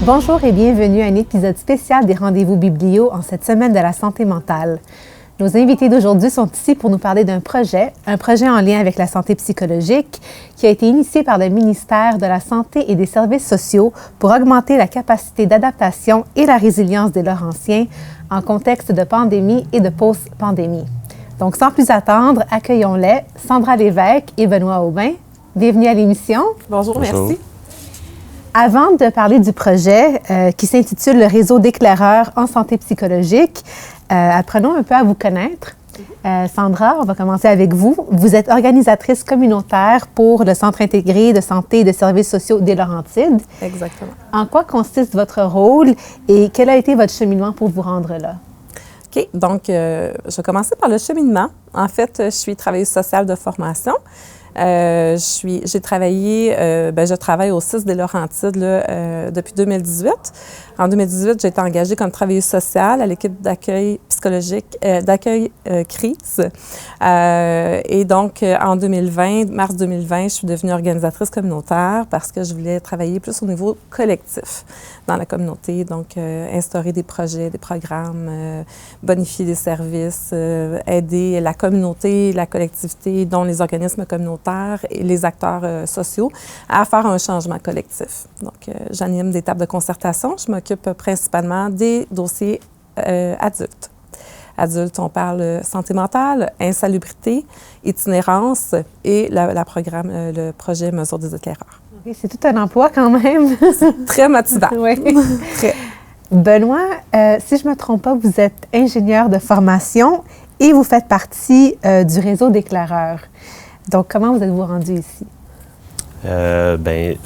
Bonjour et bienvenue à un épisode spécial des Rendez-vous Biblio en cette semaine de la santé mentale. Nos invités d'aujourd'hui sont ici pour nous parler d'un projet, un projet en lien avec la santé psychologique qui a été initié par le ministère de la Santé et des Services sociaux pour augmenter la capacité d'adaptation et la résilience des Laurentiens en contexte de pandémie et de post-pandémie. Donc, sans plus attendre, accueillons-les, Sandra Lévesque et Benoît Aubin. Bienvenue à l'émission. Bonjour, merci. Avant de parler du projet qui s'intitule « Le réseau d'éclaireurs en santé psychologique », apprenons un peu à vous connaître. Sandra, on va commencer avec vous. Vous êtes organisatrice communautaire pour le Centre intégré de santé et de services sociaux des Laurentides. Exactement. En quoi consiste votre rôle et quel a été votre cheminement pour vous rendre là? OK. Donc, je vais commencer par le cheminement. En fait, je suis travailleuse sociale de formation. Je travaille au CIS des Laurentides depuis 2018. En 2018, j'ai été engagée comme travailleuse sociale à l'équipe d'accueil psychologique, crise. Et donc, en 2020, mars 2020, je suis devenue organisatrice communautaire parce que je voulais travailler plus au niveau collectif dans la communauté. Donc, instaurer des projets, des programmes, bonifier des services, aider la communauté, la collectivité, dont les organismes communautaires et les acteurs sociaux à faire un changement collectif. Donc, j'anime des tables de concertation. Je m'occupe principalement des dossiers adultes. Adultes, on parle santé mentale, insalubrité, itinérance et le projet Mesures des éclaireurs. Okay, c'est tout un emploi quand même. Très motivant. Oui. Très. Benoît, si je ne me trompe pas, vous êtes ingénieur de formation et vous faites partie du réseau d'éclaireurs. Donc, comment vous êtes-vous rendu ici?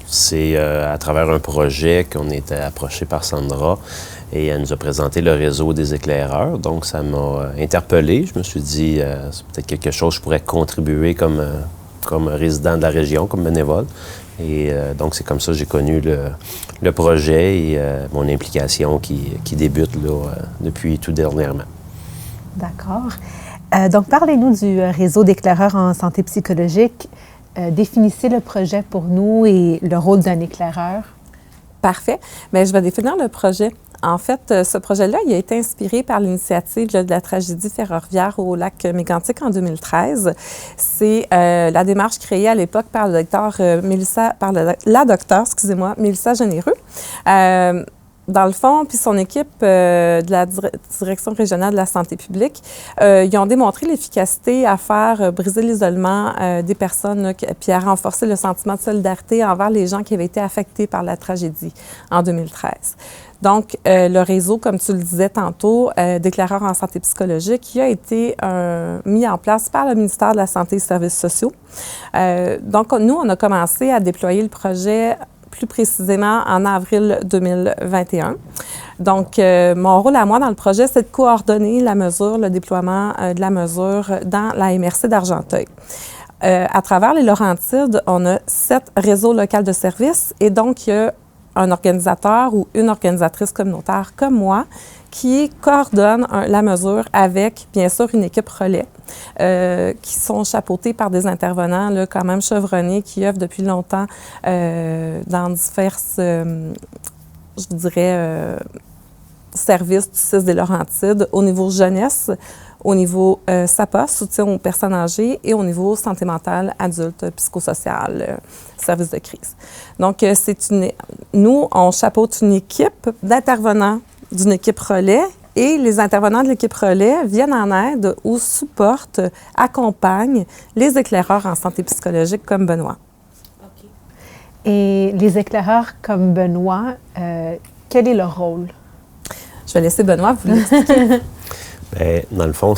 C'est à travers un projet qu'on était approché par Sandra et elle nous a présenté le réseau des éclaireurs. Donc, ça m'a interpellé. Je me suis dit, c'est peut-être quelque chose que je pourrais contribuer comme résident de la région, comme bénévole. Et donc, c'est comme ça que j'ai connu le projet et mon implication qui débute depuis tout dernièrement. D'accord. Donc, parlez-nous du réseau d'éclaireurs en santé psychologique. Définissez le projet pour nous et le rôle d'un éclaireur. Parfait. Bien, je vais définir le projet. En fait, ce projet-là, il a été inspiré par l'initiative de la tragédie ferroviaire au lac Mégantic en 2013. C'est la démarche créée à l'époque par la docteure Mélissa Généreux. Dans le fond, puis son équipe de la Direction régionale de la santé publique, ils ont démontré l'efficacité à faire briser l'isolement des personnes, puis à renforcer le sentiment de solidarité envers les gens qui avaient été affectés par la tragédie en 2013. Donc, le réseau, comme tu le disais tantôt, d'éclaireurs en santé psychologique, qui a été mis en place par le ministère de la Santé et des Services sociaux. Donc, nous, on a commencé à déployer le projet plus précisément en avril 2021. Donc, mon rôle à moi dans le projet, c'est de coordonner la mesure, le déploiement de la mesure dans la MRC d'Argenteuil. À travers les Laurentides, on a 7 réseaux locaux de services et donc, il y a un organisateur ou une organisatrice communautaire comme moi qui coordonne la mesure avec, bien sûr, une équipe relais qui sont chapeautés par des intervenants là, quand même chevronnés qui œuvrent depuis longtemps dans diverses, services du CIS des Laurentides au niveau jeunesse, au niveau SAPA, soutien aux personnes âgées, et au niveau santé mentale, adulte, psychosocial, service de crise. Donc, nous, on chapeaute une équipe d'intervenants d'une équipe relais et les intervenants de l'équipe relais viennent en aide ou supportent, accompagnent les éclaireurs en santé psychologique comme Benoît. Okay. Et les éclaireurs comme Benoît, quel est leur rôle? Je vais laisser Benoît vous l'expliquer. Bien, dans le fond,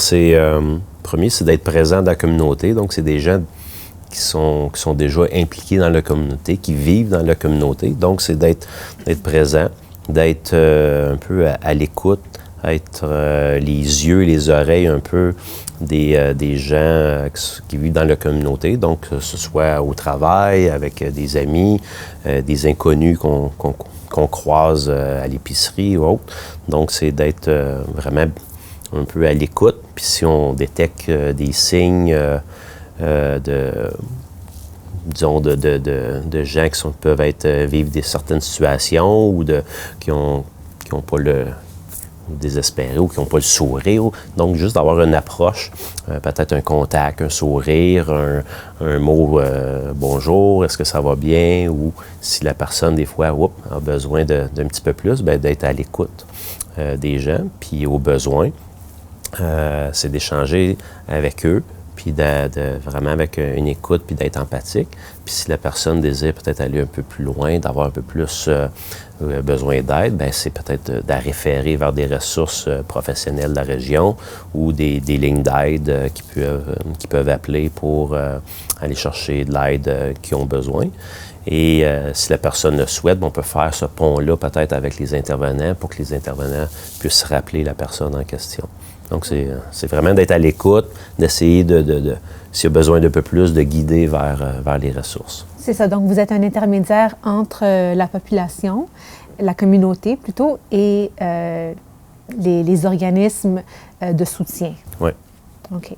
premier, c'est d'être présent dans la communauté. Donc, c'est des gens qui sont déjà impliqués dans la communauté, qui vivent dans la communauté. Donc, c'est d'être présent, d'être un peu à l'écoute, être les yeux, les oreilles un peu des gens qui vivent dans la communauté. Donc, que ce soit au travail, avec des amis, des inconnus qu'on croise à l'épicerie ou autre. Donc, c'est d'être vraiment un peu à l'écoute. Puis si on détecte des signes disons, de gens peuvent vivre certaines situations ou qui ont pas le désespéré ou qui n'ont pas le sourire. Donc, juste d'avoir une approche, peut-être un contact, un sourire, un mot bonjour, est-ce que ça va bien? Ou si la personne, des fois, a besoin d'un petit peu plus, bien, d'être à l'écoute des gens. Puis, au besoin, c'est d'échanger avec eux, puis vraiment avec une écoute, puis d'être empathique. Puis si la personne désire peut-être aller un peu plus loin, d'avoir un peu plus besoin d'aide, bien, c'est peut-être de référer vers des ressources professionnelles de la région ou des lignes d'aide qui peuvent appeler pour aller chercher de l'aide qu'ils ont besoin. Et si la personne le souhaite, on peut faire ce pont-là peut-être avec les intervenants pour que les intervenants puissent rappeler la personne en question. Donc, c'est vraiment d'être à l'écoute, d'essayer s'il y a besoin d'un peu plus, de guider vers les ressources. C'est ça. Donc, vous êtes un intermédiaire entre la population, la communauté plutôt, et les organismes de soutien. Oui. OK.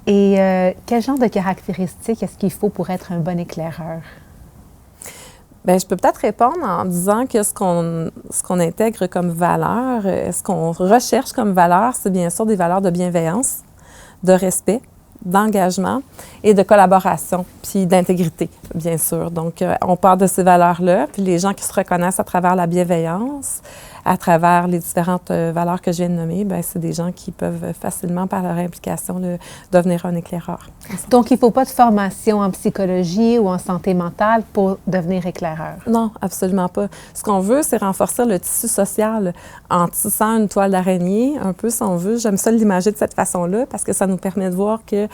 Et quel genre de caractéristiques est-ce qu'il faut pour être un bon éclaireur? Bien, je peux peut-être répondre en disant que ce qu'on intègre comme valeur, ce qu'on recherche comme valeur, c'est bien sûr des valeurs de bienveillance, de respect, d'engagement et de collaboration, puis d'intégrité, bien sûr. Donc, on part de ces valeurs-là, puis les gens qui se reconnaissent à travers la bienveillance, à travers les différentes valeurs que je viens de nommer, bien, c'est des gens qui peuvent facilement, par leur implication, devenir un éclaireur. Donc, il ne faut pas de formation en psychologie ou en santé mentale pour devenir éclaireur? Non, absolument pas. Ce qu'on veut, c'est renforcer le tissu social en tissant une toile d'araignée, un peu, si on veut. J'aime ça l'imager de cette façon-là parce que ça nous permet de voir que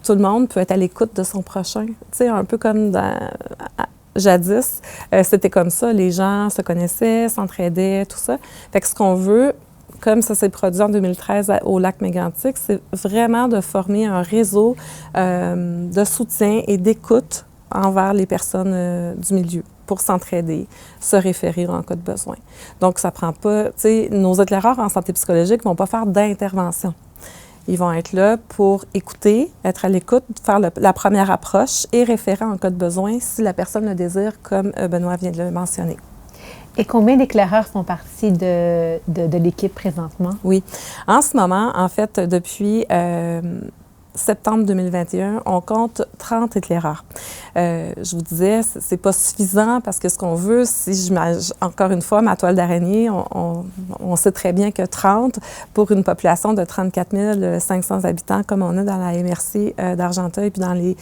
tout le monde peut être à l'écoute de son prochain. Tu sais, un peu comme jadis, c'était comme ça. Les gens se connaissaient, s'entraidaient, tout ça. Fait que ce qu'on veut, comme ça s'est produit en 2013 au lac Mégantic, c'est vraiment de former un réseau de soutien et d'écoute envers les personnes du milieu pour s'entraider, se référer en cas de besoin. Donc, ça prend pas... Tu sais, nos éclaireurs en santé psychologique ne vont pas faire d'intervention. Ils vont être là pour écouter, être à l'écoute, faire la première approche et référer en cas de besoin si la personne le désire, comme Benoît vient de le mentionner. Et combien d'éclaireurs font partie de l'équipe présentement? Oui. En ce moment, en fait, depuis septembre 2021, on compte 30 éclaireurs. Je vous disais, c'est pas suffisant parce que ce qu'on veut, encore une fois, ma toile d'araignée, on sait très bien que 30 pour une population de 34 500 habitants comme on a dans la MRC d'Argenteuil puis dans les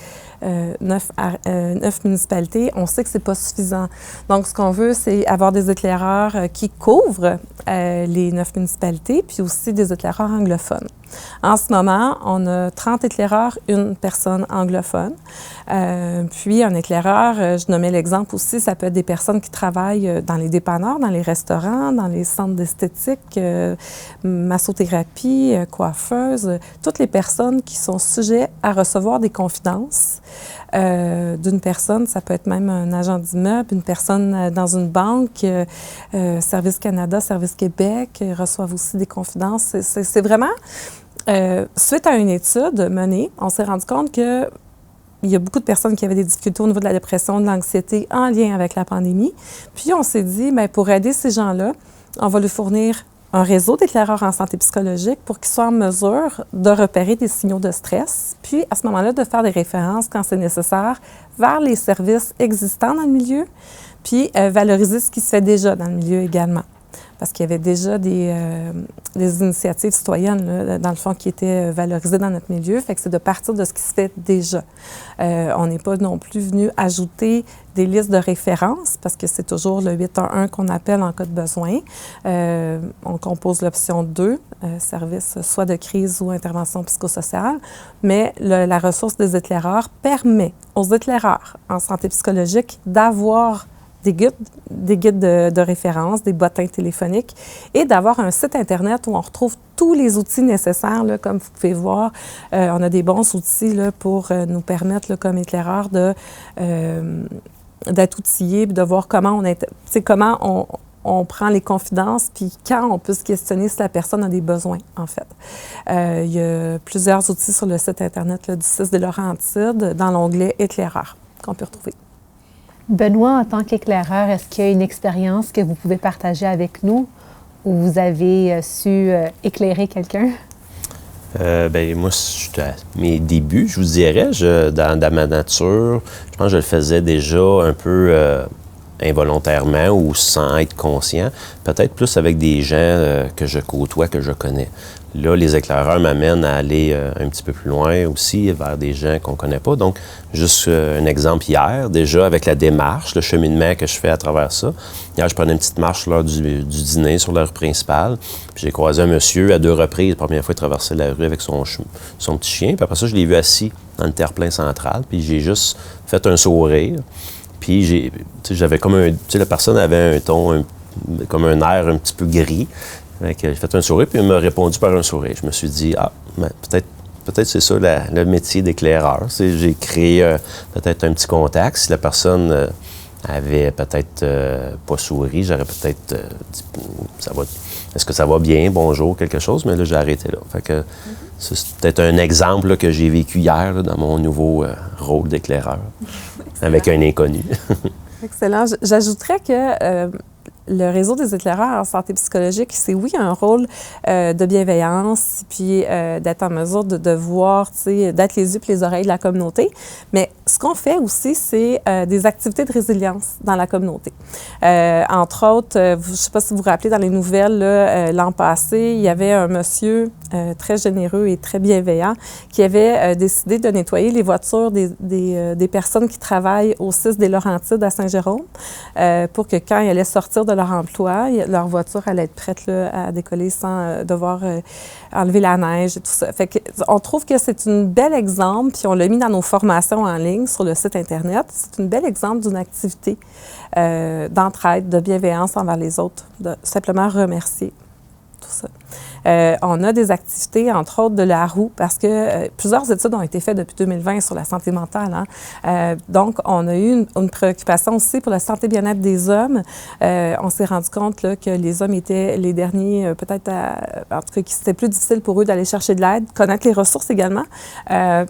9 municipalités, on sait que c'est pas suffisant. Donc, ce qu'on veut, c'est avoir des éclaireurs qui couvrent les 9 municipalités puis aussi des éclaireurs anglophones. En ce moment, on a 30 éclaireurs, une personne anglophone. Puis un éclaireur, je nommais l'exemple aussi, ça peut être des personnes qui travaillent dans les dépanneurs, dans les restaurants, dans les centres d'esthétique, massothérapie, coiffeuse, toutes les personnes qui sont sujettes à recevoir des confidences d'une personne. Ça peut être même un agent d'immeuble, une personne dans une banque, Service Canada, Service Québec reçoivent aussi des confidences. C'est vraiment... suite à une étude menée, on s'est rendu compte qu'il y a beaucoup de personnes qui avaient des difficultés au niveau de la dépression, de l'anxiété en lien avec la pandémie. Puis on s'est dit, bien, pour aider ces gens-là, on va lui fournir un réseau d'éclaireurs en santé psychologique pour qu'ils soient en mesure de repérer des signaux de stress, puis à ce moment-là, de faire des références quand c'est nécessaire vers les services existants dans le milieu, puis valoriser ce qui se fait déjà dans le milieu également. Parce qu'il y avait déjà des initiatives citoyennes, là, dans le fond, qui étaient valorisées dans notre milieu. Fait que c'est de partir de ce qui se fait déjà. On n'est pas non plus venu ajouter des listes de références, parce que c'est toujours le 811 qu'on appelle en cas de besoin. On compose l'option 2, service soit de crise ou intervention psychosociale. Mais la ressource des éclaireurs permet aux éclaireurs en santé psychologique d'avoir des guides de référence, des bottins téléphoniques et d'avoir un site Internet où on retrouve tous les outils nécessaires. Là, comme vous pouvez voir, on a des bons outils là, pour nous permettre, là, comme éclaireurs, d'être outillés, de voir comment on prend les confidences, puis quand on peut se questionner si la personne a des besoins, en fait. Il y a plusieurs outils sur le site Internet là, du CIS des Laurentides dans l'onglet « Éclaireurs ». qu'on peut retrouver. Benoît, en tant qu'éclaireur, est-ce qu'il y a une expérience que vous pouvez partager avec nous où vous avez su éclairer quelqu'un? Moi, j'étais à mes débuts, je vous dirais, dans ma nature, je pense que je le faisais déjà un peu involontairement ou sans être conscient, peut-être plus avec des gens que je côtoie, que je connais. Là, les éclaireurs m'amènent à aller un petit peu plus loin aussi, vers des gens qu'on ne connaît pas. Donc, juste un exemple hier, déjà avec la démarche, le cheminement que je fais à travers ça. Hier, je prenais une petite marche lors du dîner sur la rue principale. Puis j'ai croisé un monsieur à 2 reprises. La première fois, il traversait la rue avec son petit chien. Puis après ça, je l'ai vu assis dans le terre-plein central. Puis j'ai juste fait un sourire. Puis j'avais comme la personne avait un ton, comme un air un petit peu gris. J'ai fait un sourire, puis il m'a répondu par un sourire. Je me suis dit, peut-être c'est ça le métier d'éclaireur. J'ai créé peut-être un petit contact. Si la personne avait peut-être pas souri, j'aurais peut-être dit, est-ce que ça va bien, bonjour, quelque chose, mais là, j'ai arrêté là. Fait que c'est peut-être un exemple là, que j'ai vécu hier là, dans mon nouveau rôle d'éclaireur, avec un inconnu. Excellent. J'ajouterais que le réseau des éclaireurs en santé psychologique, c'est oui un rôle de bienveillance, puis d'être en mesure de voir, d'être les yeux et les oreilles de la communauté. Mais ce qu'on fait aussi, c'est des activités de résilience dans la communauté. Entre autres, je ne sais pas si vous vous rappelez, dans les nouvelles, l'an passé, il y avait un monsieur très généreux et très bienveillant qui avait décidé de nettoyer les voitures des personnes qui travaillent au 6 des Laurentides à Saint-Jérôme pour que quand ils allaient sortir de leur emploi, leur voiture allait être prête là, à décoller sans devoir enlever la neige et tout ça. Fait que, on trouve que c'est un bel exemple, puis on l'a mis dans nos formations en ligne sur le site Internet. C'est un bel exemple d'une activité d'entraide, de bienveillance envers les autres, de simplement remercier tout ça. On a des activités, entre autres, de la roue, parce que plusieurs études ont été faites depuis 2020 sur la santé mentale. Donc, on a eu une préoccupation aussi pour la santé bien-être des hommes. On s'est rendu compte là, que les hommes étaient les derniers, peut-être, en tout cas, que c'était plus difficile pour eux d'aller chercher de l'aide, connaître les ressources également.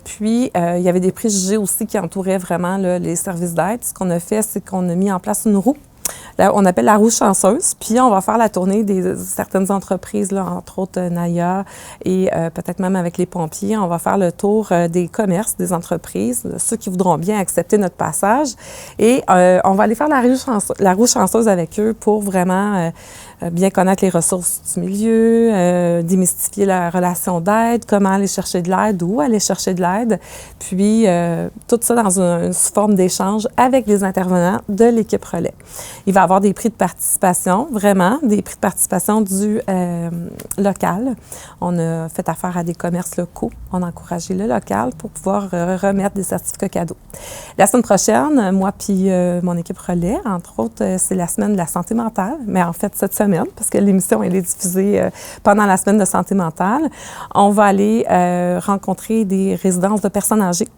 Puis, il y avait des préjugés aussi qui entouraient vraiment là, les services d'aide. Ce qu'on a fait, c'est qu'on a mis en place une roue. Là, on appelle la roue chanceuse, puis on va faire la tournée de certaines entreprises, là, entre autres Naya et peut-être même avec les pompiers. On va faire le tour des commerces, des entreprises, ceux qui voudront bien accepter notre passage. Et on va aller faire la roue chanceuse avec eux pour vraiment bien connaître les ressources du milieu, démystifier la relation d'aide, comment aller chercher de l'aide, où aller chercher de l'aide, puis tout ça dans une forme d'échange avec les intervenants de l'équipe relais. Il va y avoir des prix de participation, vraiment, des prix de participation du local. On a fait affaire à des commerces locaux. On a encouragé le local pour pouvoir remettre des certificats cadeaux. La semaine prochaine, moi puis mon équipe relais, entre autres, c'est la semaine de la santé mentale, mais en fait, cette semaine, parce que l'émission, elle est diffusée pendant la semaine de santé mentale, on va aller rencontrer des résidences de personnes âgées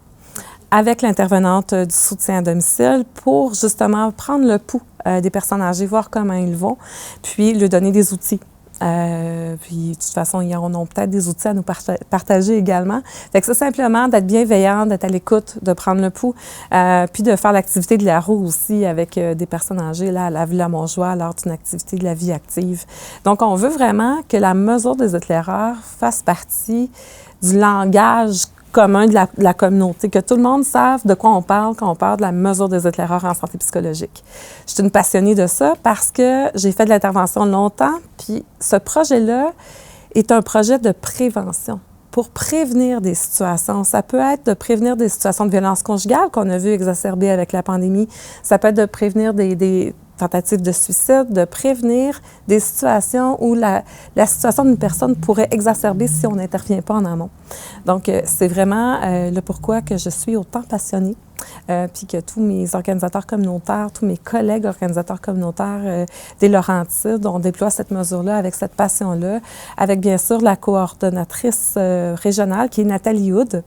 avec l'intervenante du soutien à domicile pour justement prendre le pouls des personnes âgées, voir comment ils vont, puis leur donner des outils. Puis, de toute façon, ils ont peut-être des outils à nous partager également. Fait que c'est simplement d'être bienveillant, d'être à l'écoute, de prendre le pouls, puis de faire l'activité de la roue aussi avec des personnes âgées là, à la Villa Montjoie lors d'une activité de la vie active. Donc, on veut vraiment que la mesure des éclaireurs fasse partie du langage commun de la communauté, que tout le monde sache de quoi on parle quand on parle de la mesure des éclaireurs en santé psychologique. Je suis une passionnée de ça parce que j'ai fait de l'intervention longtemps, puis ce projet-là est un projet de prévention pour prévenir des situations. Ça peut être de prévenir des situations de violence conjugale qu'on a vu exacerber avec la pandémie. Ça peut être de prévenir des tentatives de suicide, de prévenir des situations où la situation d'une personne pourrait exacerber si on n'intervient pas en amont. Donc, c'est vraiment le pourquoi que je suis autant passionnée, puis que tous mes organisateurs communautaires, tous mes collègues organisateurs communautaires des Laurentides, on déploie cette mesure-là avec cette passion-là, avec bien sûr la coordonnatrice régionale qui est Nathalie Houd,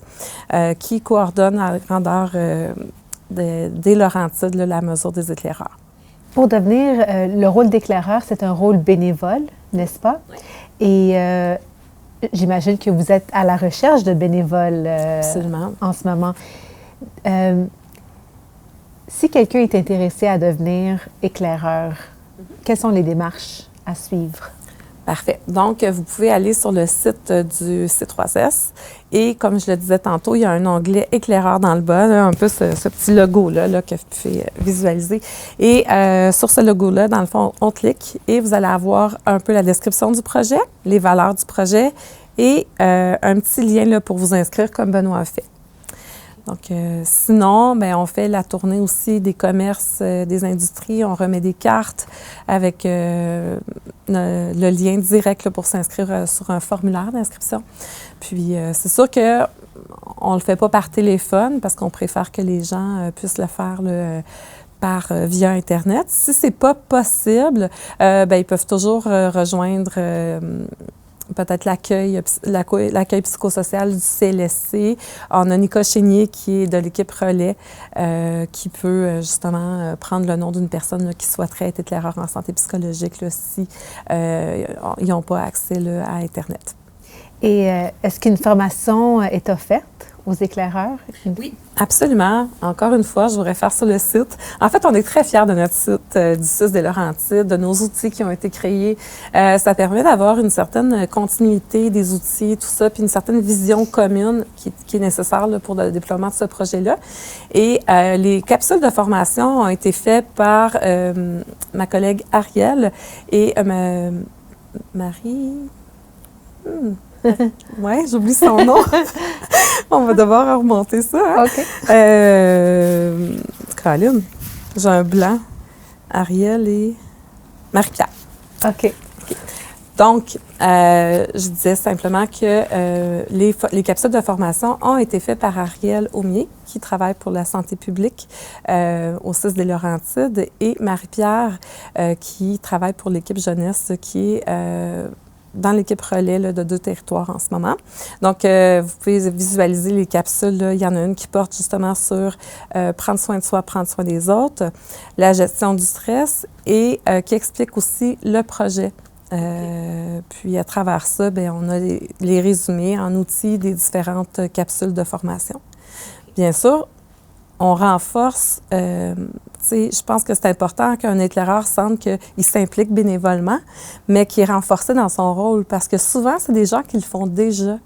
qui coordonne à la grandeur des Laurentides là, la mesure des éclaireurs. Pour devenir, le rôle d'éclaireur, c'est un rôle bénévole, n'est-ce pas? Oui. Et j'imagine que vous êtes à la recherche de bénévoles Absolument. En ce moment. Si quelqu'un est intéressé à devenir éclaireur, quelles sont les démarches à suivre? Parfait. Donc, vous pouvez aller sur le site du C3S et, comme je le disais tantôt, il y a un onglet éclaireur dans le bas, là, un peu ce petit logo-là là, que vous pouvez visualiser. Et sur ce logo-là, dans le fond, on clique et vous allez avoir un peu la description du projet, les valeurs du projet et un petit lien là, pour vous inscrire comme Benoît a fait. Donc, sinon, bien, on fait la tournée aussi des commerces, des industries. On remet des cartes avec le lien direct là, pour s'inscrire sur un formulaire d'inscription. Puis, c'est sûr qu'on ne le fait pas par téléphone parce qu'on préfère que les gens puissent le faire via Internet. Si ce n'est pas possible, bien, ils peuvent toujours rejoindre peut-être l'accueil psychosocial du CLSC. On a Nicole Chénier qui est de l'équipe Relais qui peut justement prendre le nom d'une personne là, qui souhaiterait être éclaireur en santé psychologique là, si ils n'ont pas accès là, à Internet. Et est-ce qu'une formation est offerte aux éclaireurs? Oui, absolument. Encore une fois, je vous réfère sur le site. En fait, on est très fiers de notre site du CIUSS des Laurentides, de nos outils qui ont été créés. Ça permet d'avoir une certaine continuité des outils, tout ça, puis une certaine vision commune qui est nécessaire là, pour le déploiement de ce projet-là. Et les capsules de formation ont été faites par ma collègue Ariel et Marie... Oui, j'oublie son nom. On va devoir remonter ça. Hein? OK. Caroline, j'ai un blanc. Ariel et Marie-Pierre. OK. Donc, je disais simplement que les capsules de formation ont été faites par Ariel Aumier, qui travaille pour la santé publique au CIUSS des Laurentides, et Marie-Pierre, qui travaille pour l'équipe jeunesse, qui est dans l'équipe relais là, de 2 territoires en ce moment. Donc, vous pouvez visualiser les capsules. Là. Il y en a une qui porte justement sur prendre soin de soi, prendre soin des autres, la gestion du stress et qui explique aussi le projet. Puis, à travers ça, bien, on a les résumés en outils des différentes capsules de formation. Bien sûr, on renforce, je pense que c'est important qu'un éclaireur sente qu'il s'implique bénévolement, mais qu'il est renforcé dans son rôle, parce que souvent, c'est des gens qui le font déjà.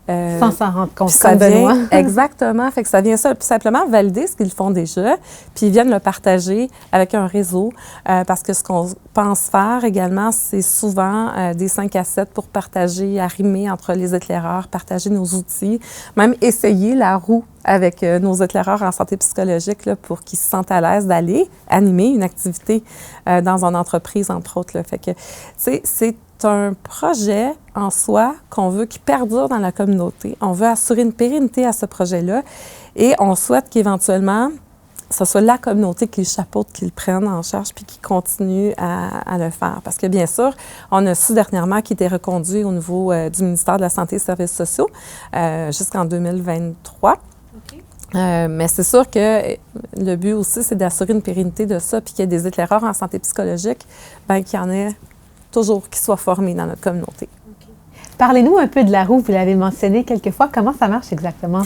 Sans s'en rendre compte, comme Benoît. Exactement. Fait que ça vient simplement valider ce qu'ils font déjà, puis ils viennent le partager avec un réseau, parce que ce qu'on pense faire également, c'est souvent des 5 à 7 pour partager, arrimer entre les éclaireurs, partager nos outils, même essayer la roue avec nos éclaireurs en santé psychologique là, pour qu'ils se sentent à l'aise d'aller animer une activité dans une entreprise, entre autres. Là. Fait que, c'est un projet en soi qu'on veut qui perdure dans la communauté. On veut assurer une pérennité à ce projet-là et on souhaite qu'éventuellement, ce soit la communauté qui le chapeaute, qui le prenne en charge puis qui continue à le faire. Parce que, bien sûr, on a su dernièrement qu'il était reconduit au niveau du ministère de la Santé et des Services sociaux jusqu'en 2023. Mais c'est sûr que le but aussi, c'est d'assurer une pérennité de ça puis qu'il y ait des éclaireurs en santé psychologique, bien qu'il y en ait toujours qui soient formés dans notre communauté. Okay. Parlez-nous un peu de la roue, vous l'avez mentionné quelques fois. Comment ça marche exactement?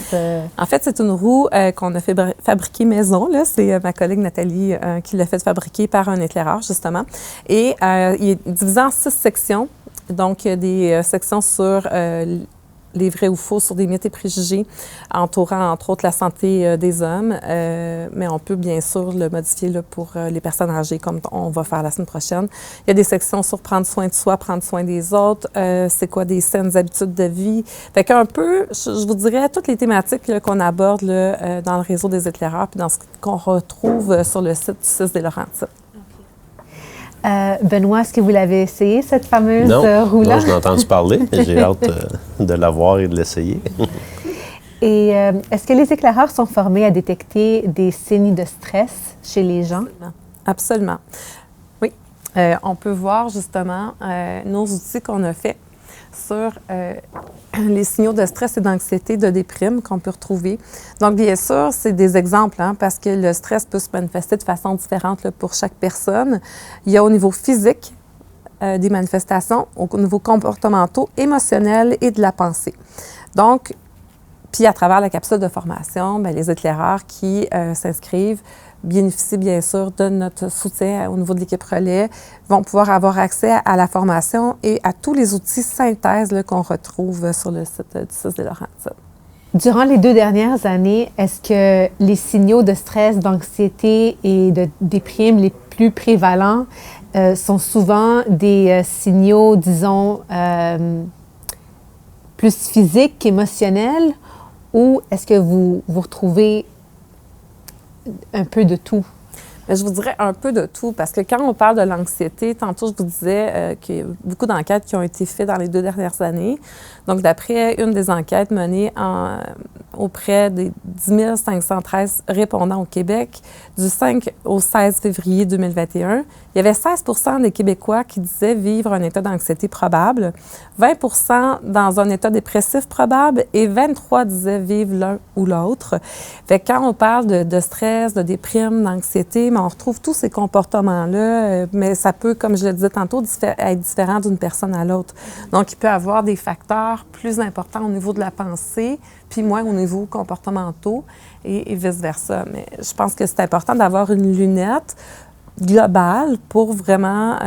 En fait, c'est une roue qu'on a fait fabriquer maison. Là. C'est ma collègue Nathalie qui l'a fait fabriquer par un éclaireur, justement. Et il est divisé en 6 sections. Donc, il y a des sections sur les vrais ou faux, sur des mythes et préjugés entourant, entre autres, la santé des hommes. Mais on peut, bien sûr, le modifier là, pour les personnes âgées, comme on va faire la semaine prochaine. Il y a des sections sur prendre soin de soi, prendre soin des autres, c'est quoi des saines habitudes de vie. Fait qu'un peu, je vous dirais, toutes les thématiques là, qu'on aborde là, dans le réseau des éclaireurs puis dans ce qu'on retrouve sur le site du CIUSS des Laurentides. Benoît, est-ce que vous l'avez essayé, cette fameuse roue-là? Non, je l'ai entendu parler, mais j'ai hâte de la voir et de l'essayer. Et est-ce que les éclaireurs sont formés à détecter des signes de stress chez les gens? Absolument. Oui. On peut voir justement nos outils qu'on a faits sur les signaux de stress et d'anxiété, de déprime qu'on peut retrouver. Donc, bien sûr, c'est des exemples, hein, parce que le stress peut se manifester de façon différente là, pour chaque personne. Il y a au niveau physique des manifestations, au niveau comportementaux, émotionnel et de la pensée. Donc, Puis, à travers la capsule de formation, bien, les éclaireurs qui s'inscrivent bénéficient bien sûr de notre soutien au niveau de l'équipe relais, vont pouvoir avoir accès à la formation et à tous les outils synthèse là, qu'on retrouve sur le site du CIS des Laurentides. Durant les 2 dernières années, est-ce que les signaux de stress, d'anxiété et de déprime les plus prévalents sont souvent des signaux, disons, plus physiques qu'émotionnels, ou est-ce que vous retrouvez un peu de tout? Bien, je vous dirais un peu de tout, parce que quand on parle de l'anxiété, tantôt je vous disais qu'il y a beaucoup d'enquêtes qui ont été faites dans les 2 dernières années. Donc, d'après une des enquêtes menées auprès des 10 513 répondants au Québec, du 5 au 16 février 2021, il y avait 16 des Québécois qui disaient vivre un état d'anxiété probable, 20 dans un état dépressif probable et 23 disaient vivre l'un ou l'autre. Fait que quand on parle de stress, de déprime, d'anxiété, on retrouve tous ces comportements-là, mais ça peut, comme je le disais tantôt, être différent d'une personne à l'autre. Donc, il peut y avoir des facteurs plus importants au niveau de la pensée, puis moins au niveau comportementaux et vice-versa. Mais je pense que c'est important d'avoir une lunette globale pour vraiment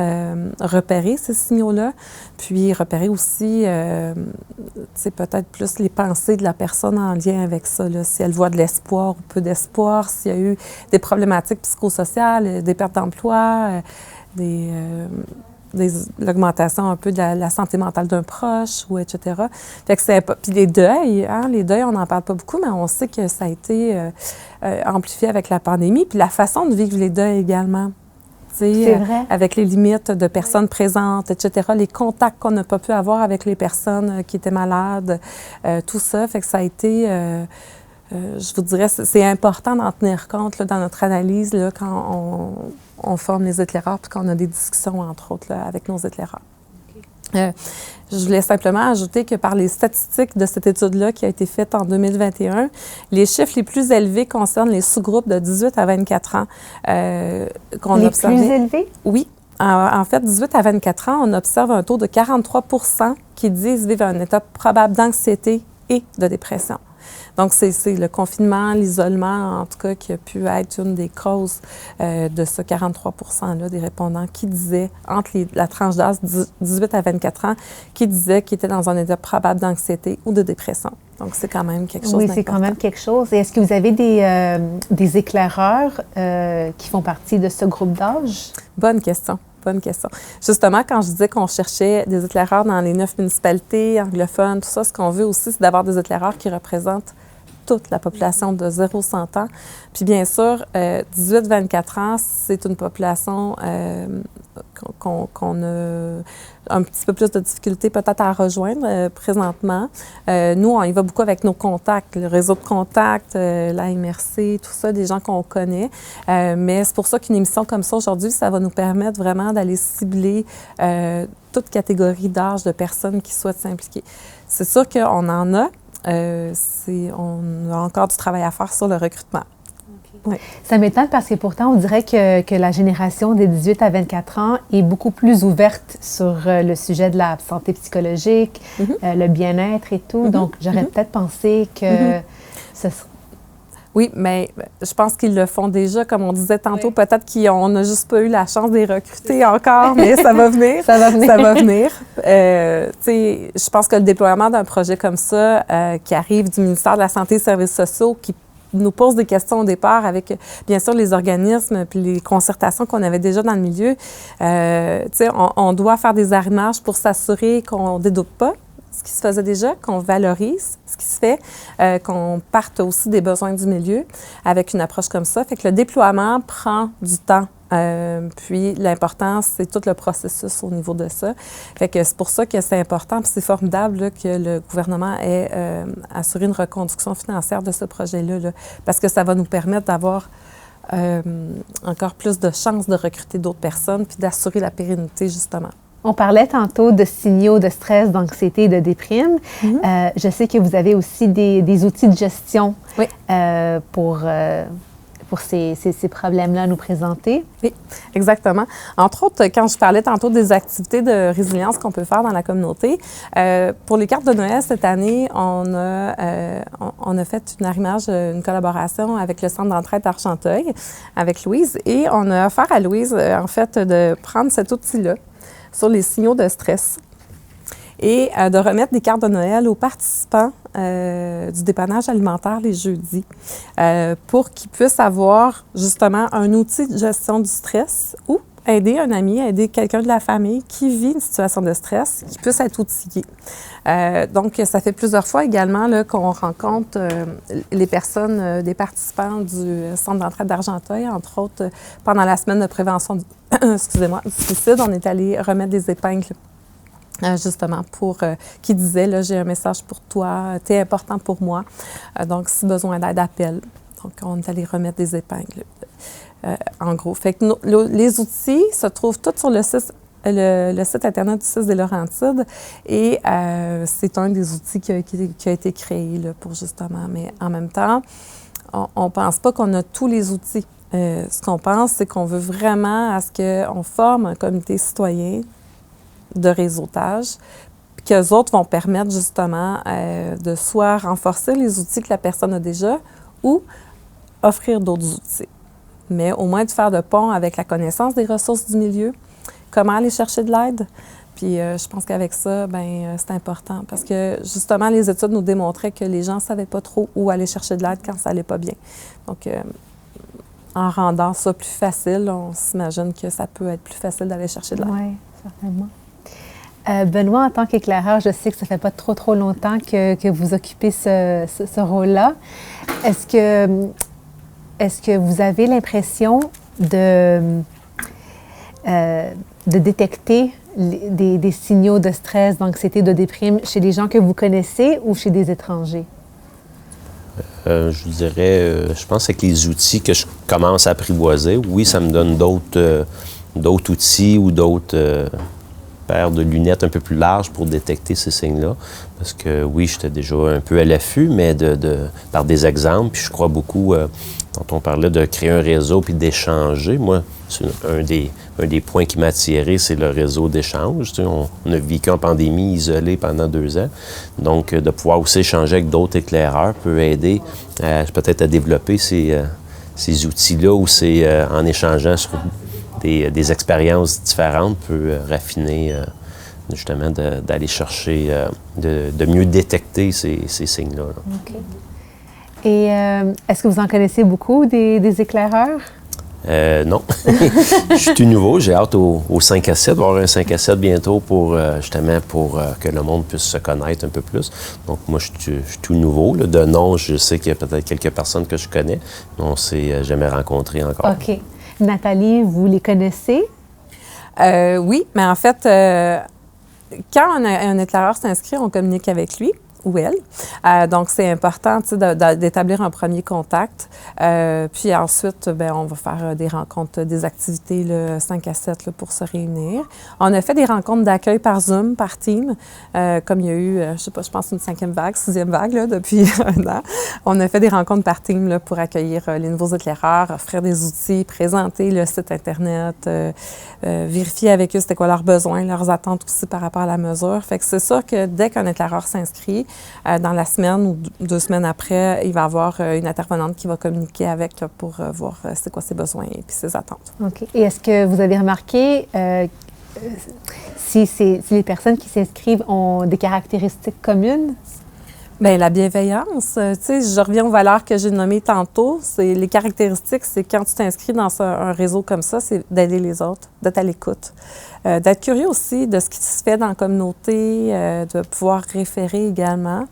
repérer ces signaux-là, puis repérer aussi, peut-être plus les pensées de la personne en lien avec ça, là, si elle voit de l'espoir ou peu d'espoir, s'il y a eu des problématiques psychosociales, des pertes d'emploi, l'augmentation un peu de la santé mentale d'un proche, ou etc. Fait que puis les deuils, on n'en parle pas beaucoup, mais on sait que ça a été amplifié avec la pandémie, puis la façon de vivre les deuils également. C'est vrai. Avec les limites de personnes présentes, etc., les contacts qu'on n'a pas pu avoir avec les personnes qui étaient malades, tout ça, fait que ça a été... je vous dirais, c'est important d'en tenir compte là, dans notre analyse là, quand on forme les éclaireurs puis qu'on a des discussions, entre autres, là, avec nos éclaireurs. Okay. Je voulais simplement ajouter que par les statistiques de cette étude-là qui a été faite en 2021, les chiffres les plus élevés concernent les sous-groupes de 18 à 24 ans qu'on observe. Les plus élevés? Oui. En fait, 18 à 24 ans, on observe un taux de 43 qui disent vivre un état probable d'anxiété et de dépression. Donc, c'est le confinement, l'isolement, en tout cas, qui a pu être une des causes de ce 43 % des répondants qui disaient, entre la tranche d'âge 18 à 24 ans, qui disaient qu'ils étaient dans un état probable d'anxiété ou de dépression. Donc, c'est quand même quelque chose d'important. Oui, c'est quand même quelque chose. Et est-ce que vous avez des éclaireurs qui font partie de ce groupe d'âge? Bonne question. Bonne question. Justement, quand je disais qu'on cherchait des éclaireurs dans les 9 municipalités anglophones, tout ça, ce qu'on veut aussi, c'est d'avoir des éclaireurs qui représentent toute la population de 0-100 ans. Puis bien sûr, 18-24 ans, c'est une population qu'on a un petit peu plus de difficulté peut-être à rejoindre présentement. Nous, on y va beaucoup avec nos contacts, le réseau de contacts, la MRC, tout ça, des gens qu'on connaît. Mais c'est pour ça qu'une émission comme ça aujourd'hui, ça va nous permettre vraiment d'aller cibler toute catégorie d'âge de personnes qui souhaitent s'impliquer. C'est sûr qu'on en a. On a encore du travail à faire sur le recrutement. Okay. Ouais. Ça m'étonne parce que pourtant, on dirait que la génération des 18 à 24 ans est beaucoup plus ouverte sur le sujet de la santé psychologique, le bien-être et tout. Donc, j'aurais peut-être pensé que ce serait... Oui, mais je pense qu'ils le font déjà, comme on disait tantôt. Oui. Peut-être qu'on n'a juste pas eu la chance de les recruter encore, mais ça va venir. Ça va venir. Ça va venir. Je pense que le déploiement d'un projet comme ça, qui arrive du ministère de la Santé et des Services sociaux, qui nous pose des questions au départ avec, bien sûr, les organismes puis les concertations qu'on avait déjà dans le milieu, on doit faire des arrimages pour s'assurer qu'on ne dédouble pas ce qui se faisait déjà, qu'on valorise ce qui se fait, qu'on parte aussi des besoins du milieu avec une approche comme ça. Fait que le déploiement prend du temps. Puis l'important, c'est tout le processus au niveau de ça. Fait que c'est pour ça que c'est important, puis c'est formidable là, que le gouvernement ait assuré une reconduction financière de ce projet-là, là, parce que ça va nous permettre d'avoir encore plus de chances de recruter d'autres personnes puis d'assurer la pérennité, justement. On parlait tantôt de signaux de stress, d'anxiété et de déprime. Je sais que vous avez aussi des outils de gestion pour pour ces problèmes-là à nous présenter. Oui, exactement. Entre autres, quand je parlais tantôt des activités de résilience qu'on peut faire dans la communauté, pour les cartes de Noël cette année, on a fait une arrimage, une collaboration avec le Centre d'entraide d'Argenteuil, avec Louise, et on a offert à Louise, en fait, de prendre cet outil-là sur les signaux de stress et de remettre des cartes de Noël aux participants du dépannage alimentaire les jeudis pour qu'ils puissent avoir justement un outil de gestion du stress ou aider un ami, aider quelqu'un de la famille qui vit une situation de stress, qui puisse être outillé. Donc, ça fait plusieurs fois également là, qu'on rencontre les personnes, des participants du Centre d'entraide d'Argenteuil, entre autres, pendant la semaine de prévention du, excusez-moi, du suicide, on est allé remettre des épingles justement pour qui disait là, j'ai un message pour toi, t'es important pour moi. Donc, si besoin d'aide, appelle. Donc, on est allé remettre des épingles, en gros. Fait que les outils se trouvent tous sur le site Internet du CIS des Laurentides et c'est un des outils qui a été créé là, pour justement, mais en même temps, on ne pense pas qu'on a tous les outils. Ce qu'on pense, c'est qu'on veut vraiment à ce qu'on forme un comité citoyen de réseautage, puis qu'eux autres vont permettre justement de soit renforcer les outils que la personne a déjà ou offrir d'autres outils. Mais au moins de faire de pont avec la connaissance des ressources du milieu, comment aller chercher de l'aide. Puis je pense qu'avec ça, bien, c'est important parce que justement, les études nous démontraient que les gens ne savaient pas trop où aller chercher de l'aide quand ça n'allait pas bien. Donc, en rendant ça plus facile, on s'imagine que ça peut être plus facile d'aller chercher de l'aide. Oui, certainement. Benoît, en tant qu'éclaireur, je sais que ça ne fait pas trop longtemps que vous occupez ce rôle-là. Est-ce que vous avez l'impression de détecter des signaux de stress, d'anxiété, de déprime chez des gens que vous connaissez ou chez des étrangers? Je dirais, je pense que avec les outils que je commence à apprivoiser, oui, ça me donne d'autres outils ou d'autres paires de lunettes un peu plus larges pour détecter ces signes-là. Parce que oui, j'étais déjà un peu à l'affût, mais par des exemples, puis je crois beaucoup, quand on parlait de créer un réseau puis d'échanger, moi, c'est un des points qui m'a attiré, c'est le réseau d'échange. Tu sais, on a vécu en pandémie isolé pendant 2 ans. Donc, de pouvoir aussi échanger avec d'autres éclaireurs peut aider peut-être à développer ces outils-là ou en échangeant sur des expériences différentes peut raffiner justement d'aller chercher, de mieux détecter ces signes-là. OK. Et est-ce que vous en connaissez beaucoup des éclaireurs? Non. Je suis tout nouveau. J'ai hâte au 5 à 7, avoir un 5 à 7 bientôt pour justement que le monde puisse se connaître un peu plus. Donc, moi, je suis tout nouveau. Là. De nom, je sais qu'il y a peut-être quelques personnes que je connais, mais on ne s'est jamais rencontrés encore. OK. Nathalie, vous les connaissez? Oui, mais en fait, quand un éclaireur s'inscrit, on communique avec lui ou elle. Donc, c'est important d'établir un premier contact. Puis ensuite, bien, on va faire des rencontres, des activités là, 5 à 7 là, pour se réunir. On a fait des rencontres d'accueil par Zoom, par Team, comme il y a eu, je sais pas, je pense une 5e vague, 6e vague là, depuis un an. On a fait des rencontres par Team là, pour accueillir les nouveaux éclaireurs, offrir des outils, présenter le site Internet, vérifier avec eux c'était quoi leurs besoins, leurs attentes aussi par rapport à la mesure. Fait que c'est sûr que dès qu'un éclaireur s'inscrit, dans la semaine ou 2 semaines après, il va y avoir une intervenante qui va communiquer avec là, pour voir c'est quoi ses besoins et puis ses attentes. OK. Et est-ce que vous avez remarqué si les personnes qui s'inscrivent ont des caractéristiques communes? Bien, la bienveillance, tu sais, je reviens aux valeurs que j'ai nommées tantôt. Les caractéristiques, c'est quand tu t'inscris dans un réseau comme ça, c'est d'aider les autres, d'être à l'écoute, d'être curieux aussi de ce qui se fait dans la communauté, de pouvoir référer également.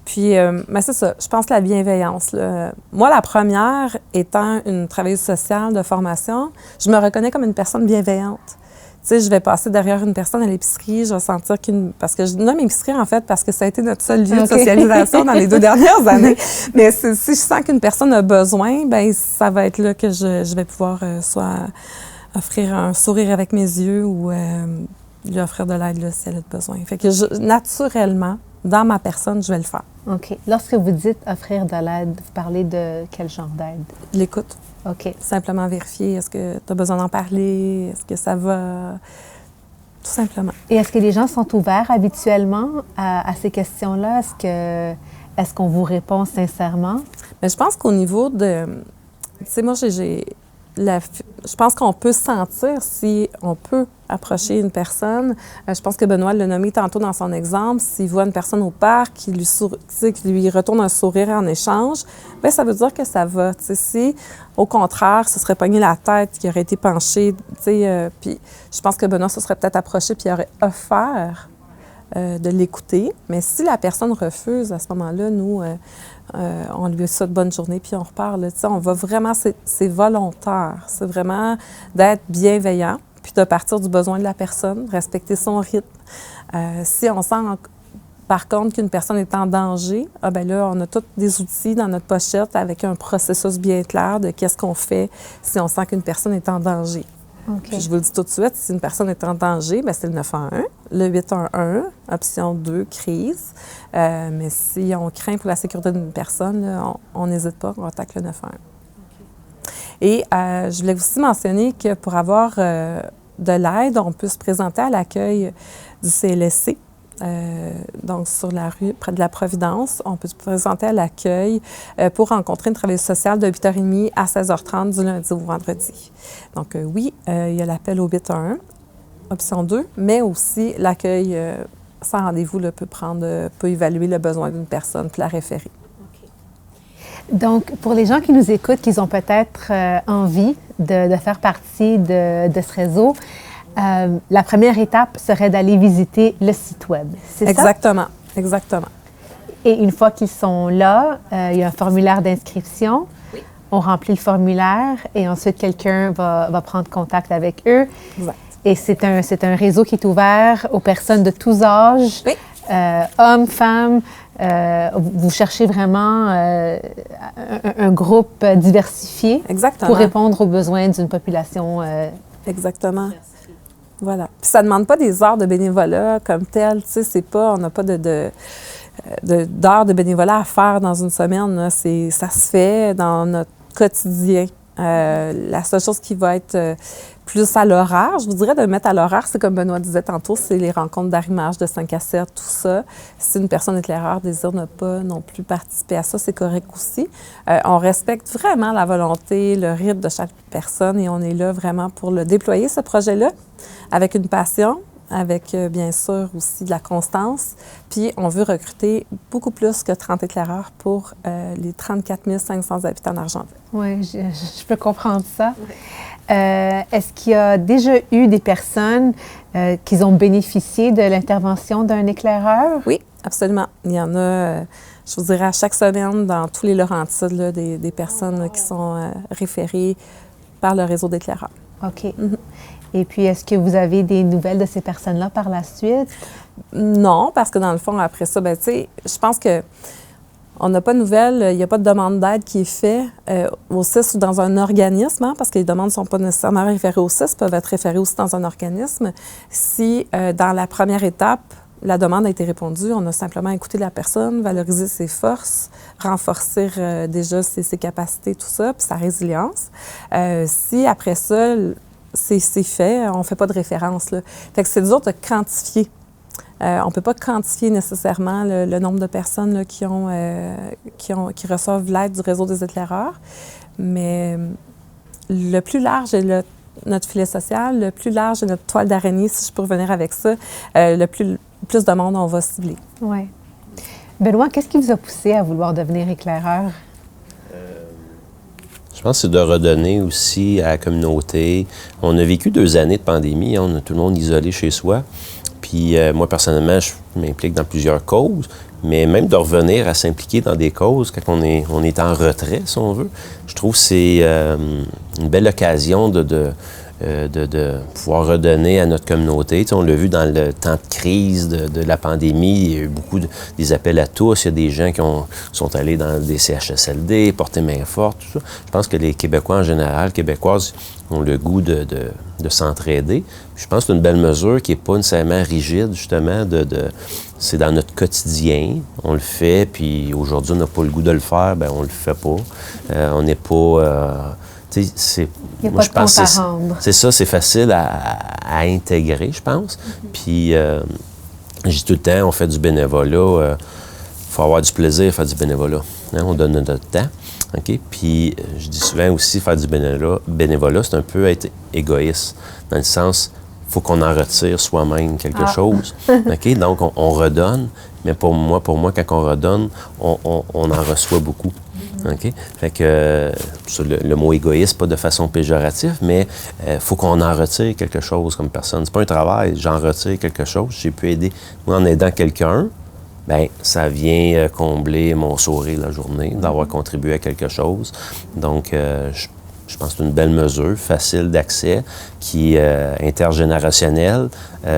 Puis, mais c'est ça, je pense que la bienveillance. Là. Moi, la première, étant une travailleuse sociale de formation, je me reconnais comme une personne bienveillante. Tu sais, je vais passer derrière une personne à l'épicerie, je vais sentir parce que je nomme épicerie, en fait, parce que ça a été notre seul lieu de socialisation dans les 2 dernières années. Mais si je sens qu'une personne a besoin, bien, ça va être là que je vais pouvoir soit offrir un sourire avec mes yeux ou lui offrir de l'aide là, si elle a besoin. Fait que naturellement, dans ma personne, je vais le faire. OK. Lorsque vous dites offrir de l'aide, vous parlez de quel genre d'aide? L'écoute. OK. Simplement vérifier, est-ce que tu as besoin d'en parler? Est-ce que ça va? Tout simplement. Et est-ce que les gens sont ouverts habituellement à ces questions-là? Est-ce qu'on vous répond sincèrement? Mais je pense qu'au niveau de... Tu sais, moi, je pense qu'on peut sentir si on peut approcher une personne. Je pense que Benoît l'a nommé tantôt dans son exemple. S'il voit une personne au parc qui lui retourne un sourire en échange, bien, ça veut dire que ça va. Tu sais, si, au contraire, ce serait pogné la tête, qui aurait été penché, tu sais, puis je pense que Benoît se serait peut-être approché puis il aurait offert de l'écouter. Mais si la personne refuse, à ce moment-là, nous, on lui souhaite bonne journée, puis on repart. Là, on va vraiment, c'est volontaire. C'est vraiment d'être bienveillant, puis de partir du besoin de la personne, respecter son rythme. Si on sent, par contre, qu'une personne est en danger, bien là, on a tous des outils dans notre pochette avec un processus bien clair de qu'est-ce qu'on fait si on sent qu'une personne est en danger. Okay. Puis je vous le dis tout de suite, si une personne est en danger, bien, c'est le 911, le 811, option 2, crise. Mais si on craint pour la sécurité d'une personne, là, on n'hésite pas, on attaque le 911. Okay. Et je voulais aussi mentionner que pour avoir de l'aide, on peut se présenter à l'accueil du CLSC. Donc, sur la rue, près de la Providence, on peut se présenter à l'accueil pour rencontrer une travailleuse sociale de 8h30 à 16h30 du lundi au vendredi. Donc, oui, il y a l'appel au 811, option 2, mais aussi l'accueil sans rendez-vous là, peut évaluer le besoin d'une personne puis la référer. Okay. Donc, pour les gens qui nous écoutent, qui ont peut-être envie de faire partie de ce réseau, la première étape serait d'aller visiter le site Web, c'est ça? Exactement, exactement. Et une fois qu'ils sont là, il y a un formulaire d'inscription. Oui. On remplit le formulaire et ensuite quelqu'un va prendre contact avec eux. Exact. Et c'est un réseau qui est ouvert aux personnes de tous âges, oui. Hommes, femmes. Vous cherchez vraiment un groupe diversifié. Exactement. Pour répondre aux besoins d'une population. Exactement. Voilà. Puis ça ne demande pas des heures de bénévolat comme tel. Tu sais, c'est pas, on n'a pas d'heures de bénévolat à faire dans une semaine. Là. Ça se fait dans notre quotidien. La seule chose qui va être plus à l'horaire, je vous dirais de le mettre à l'horaire, c'est comme Benoît disait tantôt, c'est les rencontres d'arrimage de 5 à 7, tout ça. Si une personne éclaireur désire ne pas non plus participer à ça, c'est correct aussi. On respecte vraiment la volonté, le rythme de chaque personne et on est là vraiment pour le déployer, ce projet-là, avec une passion, avec bien sûr aussi de la constance. Puis on veut recruter beaucoup plus que 30 éclaireurs pour les 34 500 habitants d'Argentine. Oui, je peux comprendre ça. Oui. Est-ce qu'il y a déjà eu des personnes qui ont bénéficié de l'intervention d'un éclaireur? Oui, absolument. Il y en a, je vous dirais, à chaque semaine dans tous les Laurentides, là, des personnes là, qui sont référées par le réseau d'éclaireurs. OK. Mm-hmm. Et puis, est-ce que vous avez des nouvelles de ces personnes-là par la suite? Non, parce que dans le fond, après ça, bien, tu sais, je pense que on n'a pas de nouvelles, il n'y a pas de demande d'aide qui est faite au CIS ou dans un organisme, hein, parce que les demandes ne sont pas nécessairement référées au CIS, peuvent être référées aussi dans un organisme. Si, dans la première étape, la demande a été répondue, on a simplement écouté la personne, valoriser ses forces, renforcer déjà ses capacités, tout ça, puis sa résilience. Si, après ça, c'est fait, on ne fait pas de référence. Là. Fait que c'est dur de quantifier. On ne peut pas quantifier nécessairement le nombre de personnes là, qui reçoivent l'aide du réseau des éclaireurs, mais le plus large est notre filet social, le plus large est notre toile d'araignée, si je peux revenir avec ça, le plus de monde on va cibler. Oui. Benoît, qu'est-ce qui vous a poussé à vouloir devenir éclaireur? Je pense que c'est de redonner aussi à la communauté. On a vécu 2 années de pandémie, on a tout le monde isolé chez soi. Puis moi, personnellement, je m'implique dans plusieurs causes, mais même de revenir à s'impliquer dans des causes quand on est en retrait, si on veut, je trouve que c'est une belle occasion de pouvoir redonner à notre communauté. Tu sais, on l'a vu dans le temps de crise de la pandémie, il y a eu beaucoup des appels à tous. Il y a des gens qui sont allés dans des CHSLD, porter main forte, tout ça. Je pense que les Québécois en général, Québécoises, ont le goût de s'entraider. Je pense que c'est une belle mesure qui n'est pas nécessairement rigide, justement, c'est dans notre quotidien, on le fait, puis aujourd'hui, on n'a pas le goût de le faire, bien, on le fait pas. On n'est pas... tu sais, il n'y a pas de compte à rendre. C'est ça, c'est facile à intégrer, je pense. Puis, je dis tout le temps, on fait du bénévolat, il faut avoir du plaisir à faire du bénévolat. Hein? On donne notre temps. OK? Puis, je dis souvent aussi, faire du bénévolat, c'est un peu être égoïste, dans le sens, il faut qu'on en retire soi-même quelque chose. OK? Donc, on redonne, mais pour moi, quand on redonne, on en reçoit beaucoup. OK? Fait que, le mot égoïste, pas de façon péjorative, mais il faut qu'on en retire quelque chose comme personne. C'est pas un travail, j'en retire quelque chose. J'ai pu aider, moi, en aidant quelqu'un, bien, ça vient combler mon sourire la journée, d'avoir contribué à quelque chose. Donc, je pense que c'est une belle mesure, facile d'accès, qui est intergénérationnelle. Tu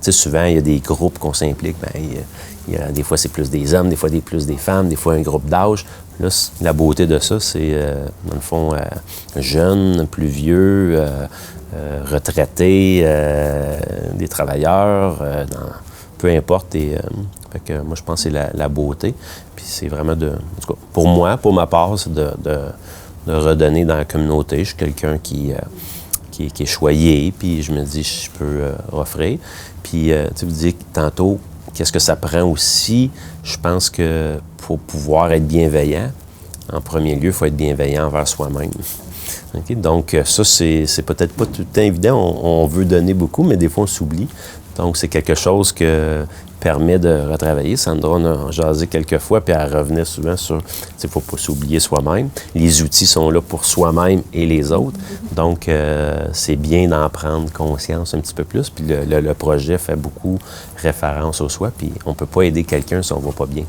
sais, souvent, il y a des groupes qu'on s'implique. Bien, des fois, c'est plus des hommes, des fois, plus des femmes, des fois, un groupe d'âge. Là, la beauté de ça, c'est, dans le fond, jeunes, plus vieux, retraités, des travailleurs, peu importe. Fait que moi, je pense que c'est la beauté. Puis c'est vraiment en tout cas, pour moi, pour ma part, c'est de redonner dans la communauté. Je suis quelqu'un qui est choyé, puis je me dis, je peux offrir. Puis, tu vous dites tantôt, qu'est-ce que ça prend aussi? Je pense que pour pouvoir être bienveillant, en premier lieu, il faut être bienveillant envers soi-même. Okay? Donc, ça, c'est peut-être pas tout le temps évident. On veut donner beaucoup, mais des fois, on s'oublie. Donc, c'est quelque chose que permet de retravailler. Sandra en a jasé quelques fois, puis elle revenait souvent sur, il ne faut pas s'oublier soi-même. Les outils sont là pour soi-même et les autres. Donc, c'est bien d'en prendre conscience un petit peu plus. Puis le projet fait beaucoup référence au soi, puis on ne peut pas aider quelqu'un si on ne va pas bien.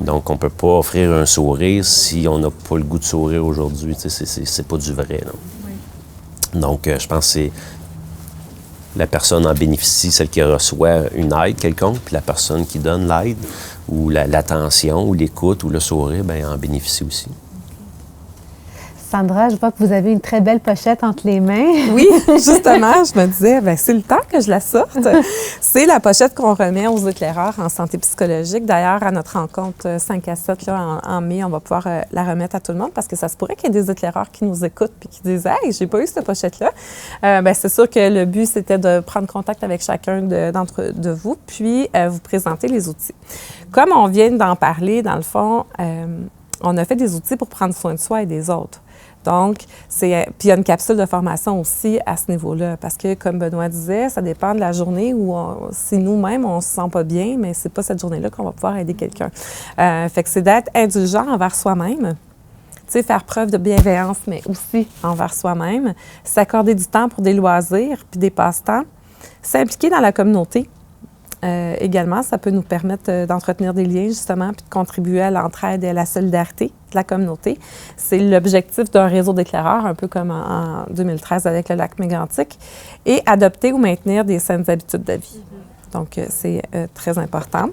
Donc, on ne peut pas offrir un sourire si on n'a pas le goût de sourire aujourd'hui. Tu sais, c'est pas du vrai. Oui. Donc, je pense que c'est la personne en bénéficie, celle qui reçoit une aide quelconque, puis la personne qui donne l'aide, ou l'attention, ou l'écoute, ou le sourire, bien, en bénéficie aussi. Sandra, je vois que vous avez une très belle pochette entre les mains. Oui, justement, je me disais, bien, c'est le temps que je la sorte. C'est la pochette qu'on remet aux éclaireurs en santé psychologique. D'ailleurs, à notre rencontre 5 à 7 là, en mai, on va pouvoir la remettre à tout le monde parce que ça se pourrait qu'il y ait des éclaireurs qui nous écoutent et qui disent « Hey, j'ai pas eu cette pochette-là. » Bien, c'est sûr que le but, c'était de prendre contact avec chacun d'entre vous, puis vous présenter les outils. Comme on vient d'en parler, dans le fond, on a fait des outils pour prendre soin de soi et des autres. Donc, puis il y a une capsule de formation aussi à ce niveau-là, parce que, comme Benoît disait, ça dépend de la journée où si nous-mêmes, on ne se sent pas bien, mais c'est pas cette journée-là qu'on va pouvoir aider quelqu'un. Fait que c'est d'être indulgent envers soi-même, tu sais, faire preuve de bienveillance, mais aussi envers soi-même, s'accorder du temps pour des loisirs puis des passe-temps, s'impliquer dans la communauté. Également, ça peut nous permettre d'entretenir des liens, justement, puis de contribuer à l'entraide et à la solidarité de la communauté. C'est l'objectif d'un réseau d'éclaireurs, un peu comme en 2013 avec le lac Mégantic, et adopter ou maintenir des saines habitudes de vie. Donc, c'est très important.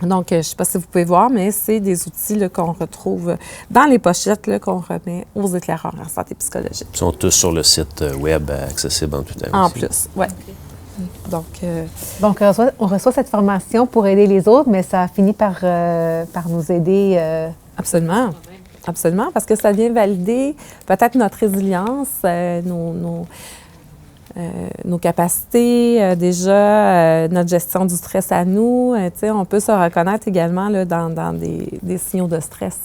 Donc, je ne sais pas si vous pouvez voir, mais c'est des outils là, qu'on retrouve dans les pochettes là, qu'on remet aux éclaireurs en santé psychologique. Ils sont tous sur le site web accessible en tout temps. En aussi. plus, oui. Donc, on reçoit cette formation pour aider les autres, mais ça finit par nous aider. Absolument. Absolument, parce que ça vient valider peut-être notre résilience, nos capacités, déjà, notre gestion du stress à nous. On peut se reconnaître également là, dans des signaux de stress.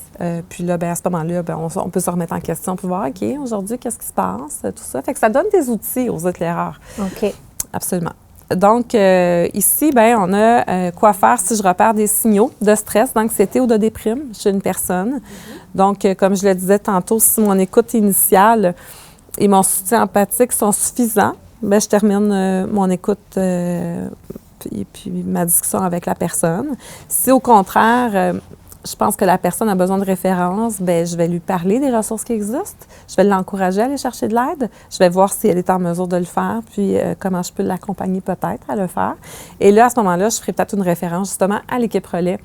Puis là, bien, à ce moment-là, bien, on peut se remettre en question pour voir, OK, aujourd'hui, qu'est-ce qui se passe, tout ça. Fait que ça donne des outils aux éclaireurs. OK. Absolument. Donc, ici, bien, on a quoi faire si je repère des signaux de stress, d'anxiété ou de déprime chez une personne. Donc, comme je le disais tantôt, si mon écoute initiale et mon soutien empathique sont suffisants, bien, je termine mon écoute et puis ma discussion avec la personne. Si, au contraire, je pense que la personne a besoin de références, bien, je vais lui parler des ressources qui existent. Je vais l'encourager à aller chercher de l'aide. Je vais voir si elle est en mesure de le faire, puis comment je peux l'accompagner peut-être à le faire. Et là, à ce moment-là, je ferai peut-être une référence justement à l'équipe relais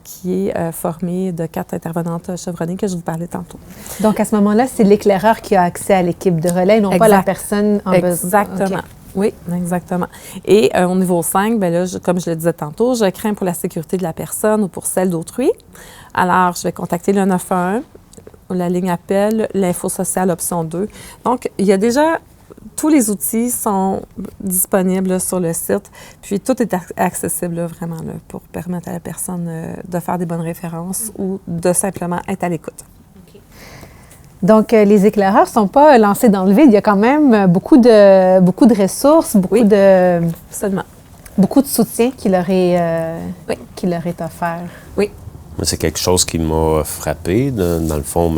qui est formée de 4 intervenantes chevronnées que je vous parlais tantôt. Donc, à ce moment-là, c'est l'éclaireur qui a accès à l'équipe de relais, non pas la personne en besoin. Exactement. Okay. Oui, exactement. Et au niveau 5, bien là, comme je le disais tantôt, je crains pour la sécurité de la personne ou pour celle d'autrui. Alors, je vais contacter le 911, la ligne appel, l'info sociale option 2. Donc, il y a déjà, tous les outils sont disponibles là, sur le site, puis tout est accessible là, vraiment là, pour permettre à la personne de faire des bonnes références ou de simplement être à l'écoute. Donc, les éclaireurs ne sont pas lancés dans le vide. Il y a quand même beaucoup de ressources, beaucoup de soutien qui leur est offert. Oui. C'est quelque chose qui m'a frappé. Dans le fond,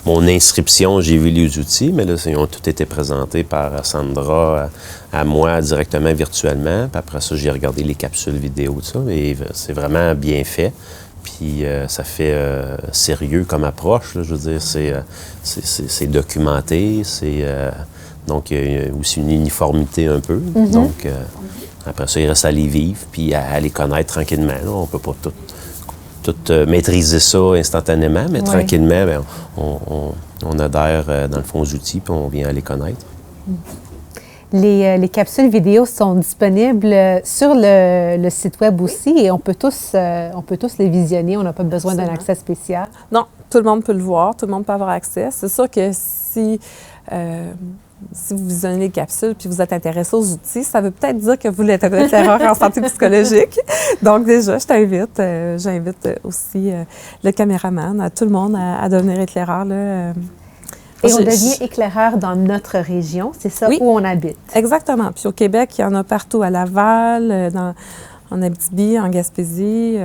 mon inscription, j'ai vu les outils, mais là, ils ont tous été présentés par Sandra à moi directement, virtuellement. Puis après ça, j'ai regardé les capsules vidéo, tout ça, et c'est vraiment bien fait. Puis ça fait sérieux comme approche, là, je veux dire, c'est documenté, donc il y a aussi une uniformité un peu. Mm-hmm. Donc après ça, il reste à les vivre, puis à les connaître tranquillement. Là. On ne peut pas tout maîtriser ça instantanément, mais tranquillement, bien, on adhère dans le fond aux outils, puis on vient à les connaître. Mm. Les capsules vidéo sont disponibles sur le site web aussi et on peut tous les visionner. On n'a pas besoin d'un accès spécial. Non, tout le monde peut le voir, tout le monde peut avoir accès. C'est sûr que si vous visionnez les capsules puis vous êtes intéressé aux outils, ça veut peut-être dire que vous êtes un éclaireur en santé psychologique. Donc déjà, j'invite aussi le caméraman, tout le monde à devenir écleraire, là. Et on devient éclaireur dans notre région, c'est ça, où on habite. Exactement. Puis au Québec, il y en a partout, à Laval, en Abitibi, en Gaspésie,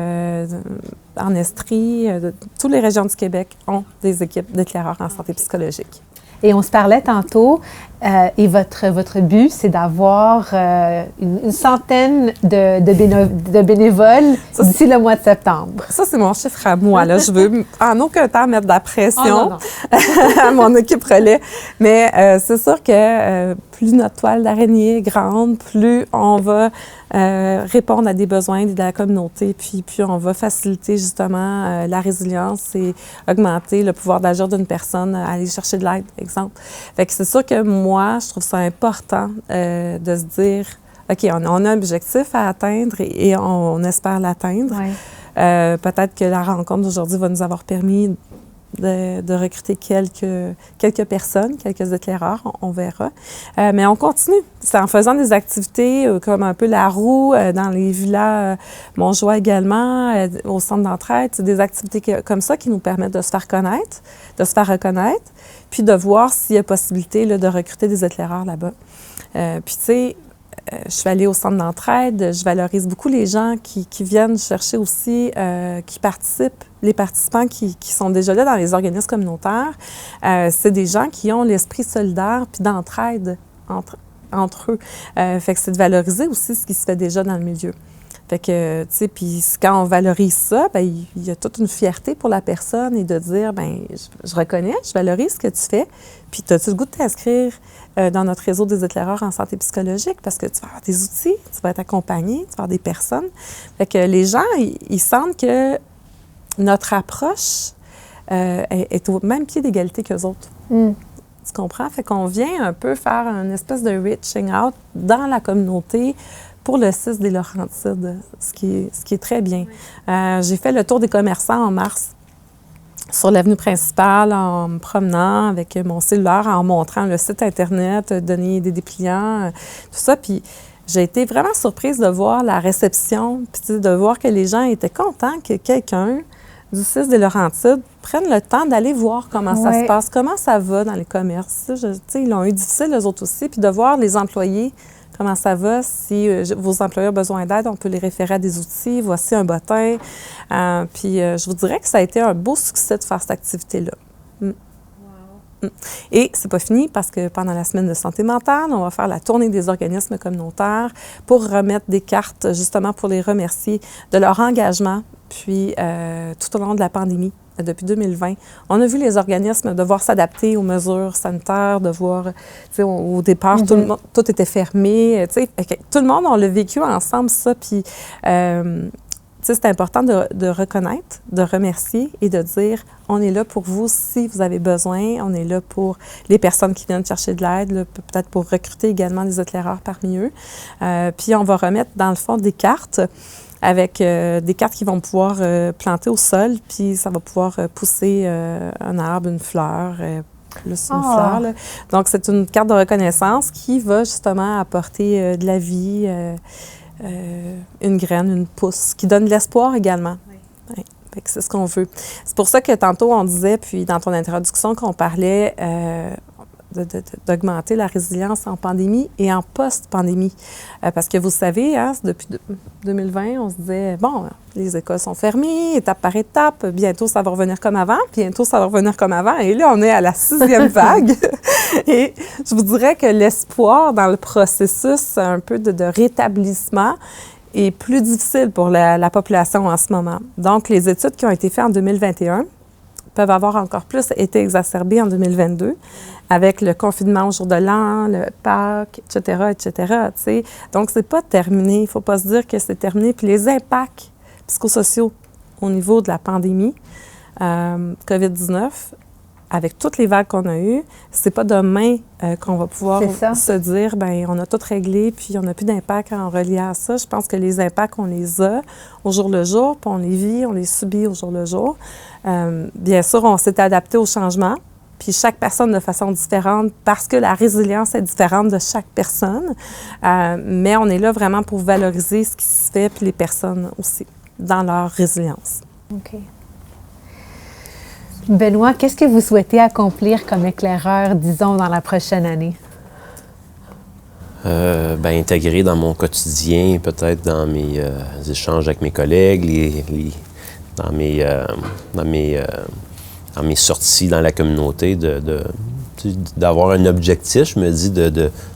en Estrie. Toutes les régions du Québec ont des équipes d'éclaireurs en santé psychologique. Et on se parlait tantôt, et votre but, c'est d'avoir une centaine de bénévoles d'ici le mois de septembre. Ça, c'est mon chiffre à moi. Là. Je veux en aucun temps mettre de la pression à mon équipe relais. Mais c'est sûr que plus notre toile d'araignée est grande, plus on va répondre à des besoins de la communauté, puis on va faciliter justement la résilience et augmenter le pouvoir d'agir d'une personne à aller chercher de l'aide, exemple. Fait que c'est sûr que moi, je trouve ça important de se dire, OK, on a un objectif à atteindre et on espère l'atteindre. Ouais. Peut-être que la rencontre d'aujourd'hui va nous avoir permis de recruter quelques personnes, quelques éclaireurs, on verra. Mais on continue. C'est en faisant des activités comme un peu la roue dans les villas Montjoie également, au centre d'entraide. C'est des activités comme ça qui nous permettent de se faire connaître, de se faire reconnaître, puis de voir s'il y a possibilité là, de recruter des éclaireurs là-bas. Puis tu sais, je suis allée au centre d'entraide, je valorise beaucoup les gens qui viennent chercher aussi, qui participent, les participants qui sont déjà là dans les organismes communautaires. C'est des gens qui ont l'esprit solidaire puis d'entraide entre eux. Fait que c'est de valoriser aussi ce qui se fait déjà dans le milieu. Fait que, tu sais, puis quand on valorise ça, bien, il y a toute une fierté pour la personne et de dire, bien, je reconnais, je valorise ce que tu fais, puis as-tu le goût de t'inscrire dans notre réseau des éclaireurs en santé psychologique parce que tu vas avoir des outils, tu vas être accompagné, tu vas avoir des personnes. Fait que les gens, ils sentent que notre approche est au même pied d'égalité qu'eux autres. Mm. Tu comprends? Fait qu'on vient un peu faire une espèce de reaching out dans la communauté pour le 6 des Laurentides, ce qui est très bien. J'ai fait le tour des commerçants en mars sur l'avenue principale en me promenant avec mon cellulaire, en montrant le site Internet, donner des dépliants, tout ça. Puis j'ai été vraiment surprise de voir la réception, puis de voir que les gens étaient contents que quelqu'un du 6 des Laurentides prenne le temps d'aller voir comment ça se passe, comment ça va dans les commerces. Ils l'ont eu difficile, eux autres aussi, puis de voir les employés comment ça va. Si vos employeurs ont besoin d'aide, on peut les référer à des outils. Voici un bottin. Puis je vous dirais que ça a été un beau succès de faire cette activité-là. Mm. Wow. Et c'est pas fini parce que pendant la semaine de santé mentale, on va faire la tournée des organismes communautaires pour remettre des cartes justement pour les remercier de leur engagement Puis, tout au long de la pandémie, depuis 2020, on a vu les organismes devoir s'adapter aux mesures sanitaires, devoir, tu sais, au départ, tout était fermé, tu sais. Tout le monde, on l'a vécu ensemble, ça, puis, tu sais, c'est important de reconnaître, de remercier et de dire, on est là pour vous si vous avez besoin, on est là pour les personnes qui viennent chercher de l'aide, peut-être pour recruter également des éclaireurs parmi eux. Puis, on va remettre, dans le fond, des cartes avec des cartes qui vont pouvoir planter au sol, puis ça va pouvoir pousser un arbre, une fleur, plus une fleur. Là. Donc, c'est une carte de reconnaissance qui va justement apporter de la vie, une graine, une pousse, qui donne de l'espoir également. Oui. Ouais. Fait que c'est ce qu'on veut. C'est pour ça que tantôt, on disait, puis dans ton introduction, qu'on parlait d'augmenter la résilience en pandémie et en post-pandémie. Parce que vous savez, hein, depuis 2020, on se disait, bon, les écoles sont fermées, étape par étape, bientôt ça va revenir comme avant, bientôt ça va revenir comme avant. Et là, on est à la 6e vague. Et je vous dirais que l'espoir dans le processus un peu de rétablissement est plus difficile pour la population en ce moment. Donc, les études qui ont été faites en 2021 peuvent avoir encore plus été exacerbées en 2022 avec le confinement au jour de l'an, le Pâques, etc., etc., tu sais. Donc, c'est pas terminé. Il ne faut pas se dire que c'est terminé. Puis les impacts psychosociaux au niveau de la pandémie, COVID-19, avec toutes les vagues qu'on a eues, c'est pas demain qu'on va pouvoir se dire, bien, on a tout réglé, puis on n'a plus d'impact en reliant à ça. Je pense que les impacts, on les a au jour le jour, puis on les vit, on les subit au jour le jour. Bien sûr, on s'est adapté au changement, puis chaque personne de façon différente, parce que la résilience est différente de chaque personne. Mais on est là vraiment pour valoriser ce qui se fait, puis les personnes aussi, dans leur résilience. OK. Benoît, qu'est-ce que vous souhaitez accomplir comme éclaireur, disons, dans la prochaine année? Bien, intégrer dans mon quotidien, peut-être dans mes échanges avec mes collègues, dans mes sorties dans la communauté, d'avoir un objectif. Je me dis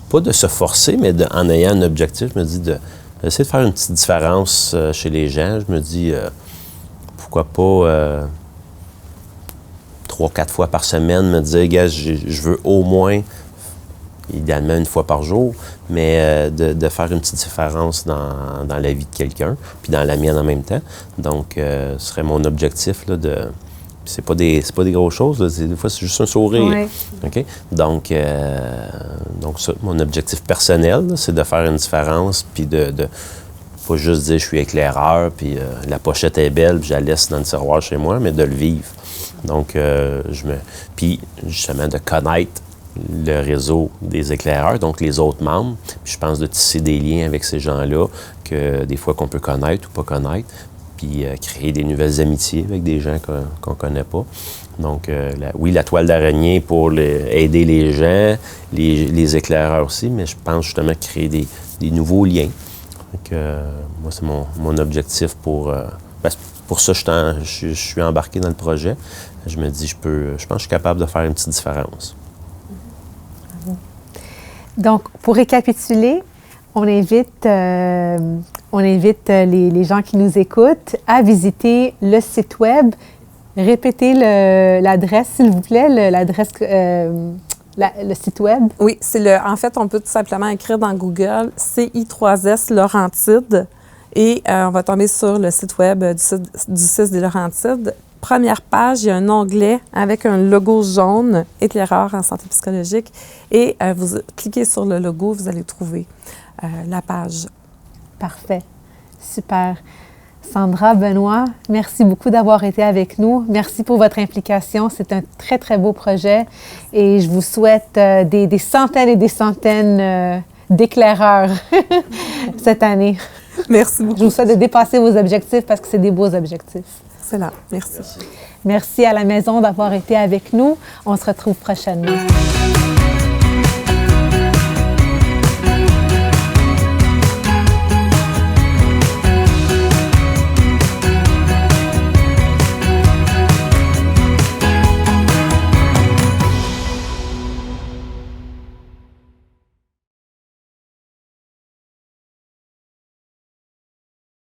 pas de se forcer, mais en ayant un objectif, je me dis d'essayer de faire une petite différence chez les gens. Je me dis, pourquoi pas 3-4 fois par semaine, me dire, gars, je veux au moins, idéalement une fois par jour, mais de faire une petite différence dans la vie de quelqu'un, puis dans la mienne en même temps. Donc, ce serait mon objectif, là, c'est pas des grosses choses, là, des fois, c'est juste un sourire. Ouais. OK? Donc ça, mon objectif personnel, là, c'est de faire une différence, puis de pas juste dire je suis éclaireur, puis la pochette est belle, puis je la laisse dans le tiroir chez moi, mais de le vivre. Donc, puis justement, de connaître le réseau des éclaireurs, donc les autres membres. Puis je pense de tisser des liens avec ces gens-là, que des fois qu'on peut connaître ou pas connaître, puis créer des nouvelles amitiés avec des gens qu'on ne connaît pas. Donc, oui, la toile d'araignée pour aider les gens, les éclaireurs aussi, mais je pense justement créer des nouveaux liens. Donc, moi, c'est mon objectif pour ça, je suis embarqué dans le projet. Je me dis, je pense que je suis capable de faire une petite différence. Donc, pour récapituler, on invite les gens qui nous écoutent à visiter le site Web. Répétez l'adresse, s'il vous plaît, l'adresse, le site Web. Oui, en fait, on peut tout simplement écrire dans Google CI3S Laurentides et on va tomber sur le site Web du CIS des Laurentides. Première page, il y a un onglet avec un logo jaune, éclaireur en santé psychologique, et vous cliquez sur le logo, vous allez trouver la page. Parfait. Super. Sandra, Benoît, merci beaucoup d'avoir été avec nous. Merci pour votre implication. C'est un très, très beau projet et je vous souhaite des centaines et des centaines d'éclaireurs cette année. Merci beaucoup. Je vous souhaite de dépasser vos objectifs parce que c'est des beaux objectifs. Excellent. Merci. Merci à la maison d'avoir été avec nous. On se retrouve prochainement.